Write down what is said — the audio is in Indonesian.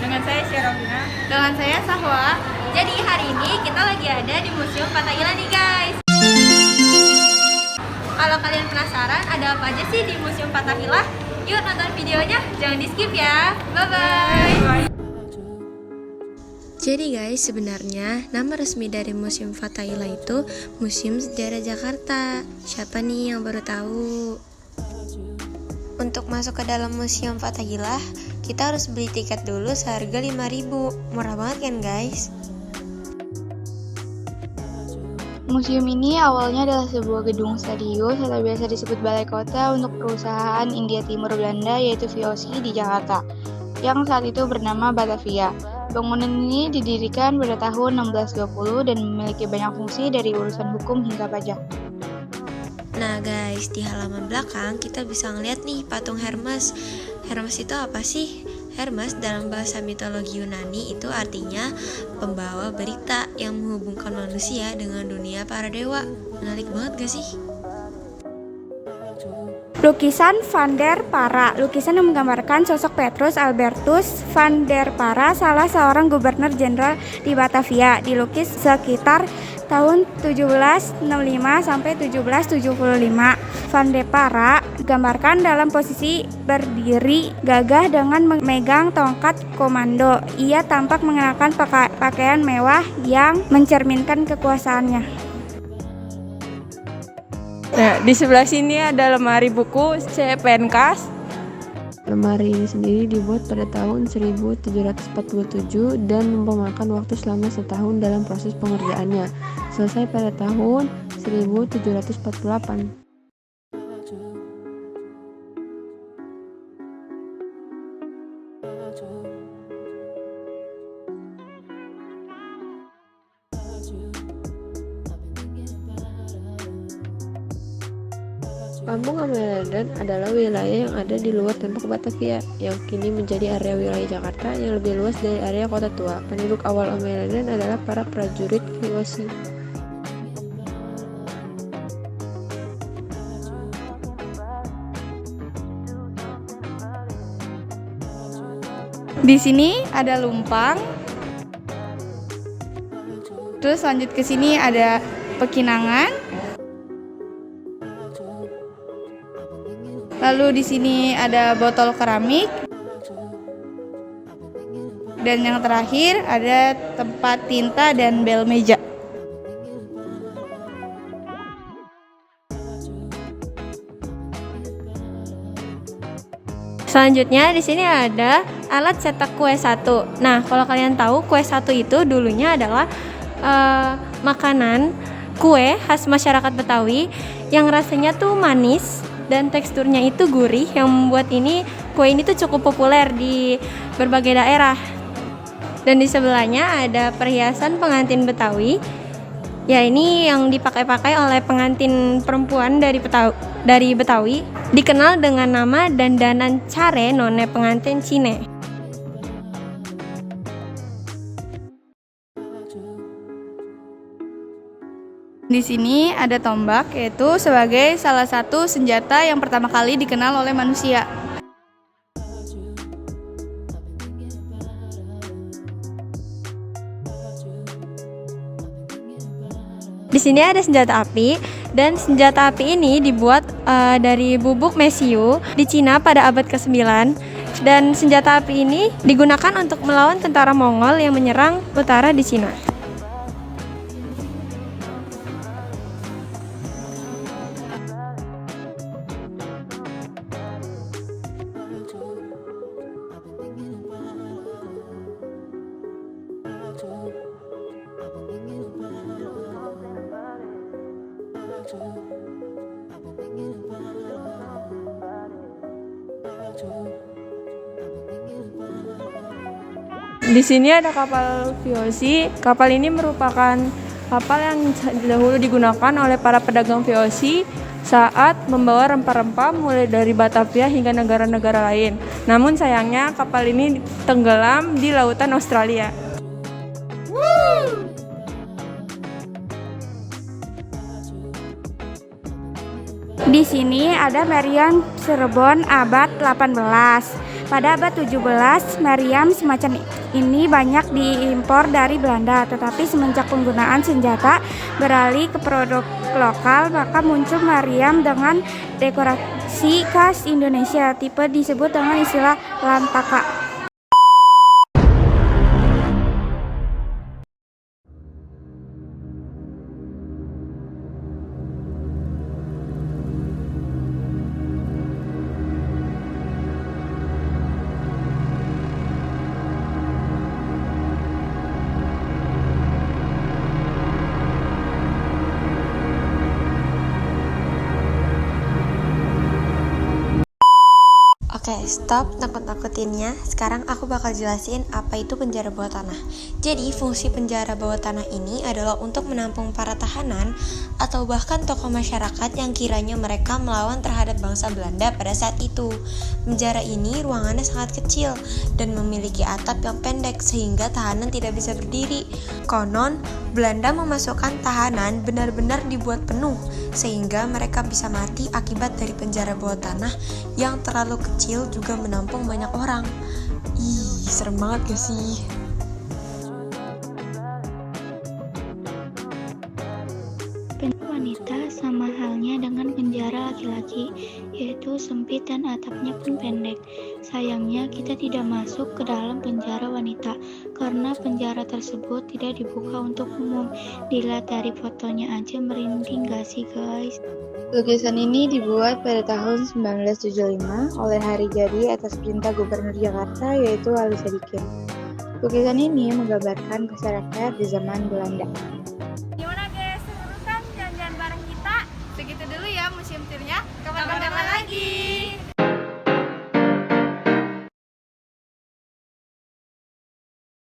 Dengan saya Syarafina. Dengan saya Sahwa. Jadi hari ini kita lagi ada di Museum Fathahillah nih guys. Kalau kalian penasaran ada apa aja sih di Museum Fathahillah, yuk nonton videonya, jangan di skip ya. Bye bye. Jadi guys, sebenarnya nama resmi dari Museum Fathahillah itu Museum Sejarah Jakarta. Siapa nih yang baru tahu? Untuk masuk ke dalam Museum Fathahillah, kita harus beli tiket dulu seharga 5.000. Murah banget kan guys? Museum ini awalnya adalah sebuah gedung stadion atau biasa disebut balai kota untuk perusahaan India Timur Belanda yaitu VOC di Jakarta, yang saat itu bernama Batavia. Bangunan ini didirikan pada tahun 1620 dan memiliki banyak fungsi dari urusan hukum hingga pajak. Nah guys, di halaman belakang kita bisa ngeliat nih patung Hermes. Hermes itu apa sih? Hermes dalam bahasa mitologi Yunani itu artinya pembawa berita yang menghubungkan manusia dengan dunia para dewa. Menarik banget gak sih? Lukisan Van der Para. Lukisan yang menggambarkan sosok Petrus Albertus Van der Para, salah seorang gubernur jenderal di Batavia, dilukis sekitar tahun 1765 sampai 1775. Van der Para digambarkan dalam posisi berdiri gagah dengan memegang tongkat komando. Ia tampak mengenakan pakaian mewah yang mencerminkan kekuasaannya. Nah, di sebelah sini ada lemari buku CPNKAS. Lemari ini sendiri dibuat pada tahun 1747 dan memakan waktu selama setahun dalam proses pengerjaannya. Selesai pada tahun 1748. Kampung Ameladan adalah wilayah yang ada di luar tembok Batavia, yang kini menjadi area wilayah Jakarta yang lebih luas dari area kota tua. Penduduk awal Ameladan adalah para prajurit VOC. Di sini ada lumpang. Terus lanjut ke sini ada pekinangan. Lalu di sini ada botol keramik. Dan yang terakhir ada tempat tinta dan bel meja. Selanjutnya di sini ada alat cetak kue satu. Nah, kalau kalian tahu kue satu itu dulunya adalah makanan kue khas masyarakat Betawi yang rasanya tuh manis dan teksturnya itu gurih, yang membuat kue ini tuh cukup populer di berbagai daerah. Dan di sebelahnya ada perhiasan pengantin Betawi. Ya, ini yang dipakai-pakai oleh pengantin perempuan dari Betawi, dikenal dengan nama dandanan care none pengantin Cine. Di sini ada tombak, yaitu sebagai salah satu senjata yang pertama kali dikenal oleh manusia. Di sini ada senjata api, dan senjata api ini dibuat dari bubuk mesiu di Cina pada abad ke-9. Dan senjata api ini digunakan untuk melawan tentara Mongol yang menyerang utara di Cina. Di sini ada kapal VOC. Kapal ini merupakan kapal yang dahulu digunakan oleh para pedagang VOC saat membawa rempah-rempah mulai dari Batavia hingga negara-negara lain. Namun sayangnya kapal ini tenggelam di lautan Australia. Di sini ada meriam Cirebon abad 18. Pada abad 17, meriam semacam ini banyak diimpor dari Belanda, tetapi semenjak penggunaan senjata beralih ke produk lokal, maka muncul meriam dengan dekorasi khas Indonesia. Tipe disebut dengan istilah lantaka. Oke, stop nakut-nakutinnya. Sekarang aku bakal jelasin apa itu penjara bawah tanah. Jadi, fungsi penjara bawah tanah ini adalah untuk menampung para tahanan atau bahkan tokoh masyarakat yang kiranya mereka melawan terhadap bangsa Belanda pada saat itu. Penjara ini ruangannya sangat kecil dan memiliki atap yang pendek sehingga tahanan tidak bisa berdiri. Konon, Belanda memasukkan tahanan benar-benar dibuat penuh sehingga mereka bisa mati akibat dari penjara bawah tanah yang terlalu kecil juga menampung banyak orang. Ih, serem banget gak sih? Penjara wanita sama halnya dengan penjara laki-laki, yaitu sempit dan atapnya pun pendek. Sayangnya kita tidak masuk ke dalam penjara wanita karena penjara tersebut tidak dibuka untuk umum. Dilihat dari fotonya aja merinding gak sih guys? Lukisan ini dibuat pada tahun 1975 oleh hari jadi atas perintah Gubernur Jakarta yaitu Ali Sadikin. Lukisan ini menggambarkan masyarakat di zaman Belanda.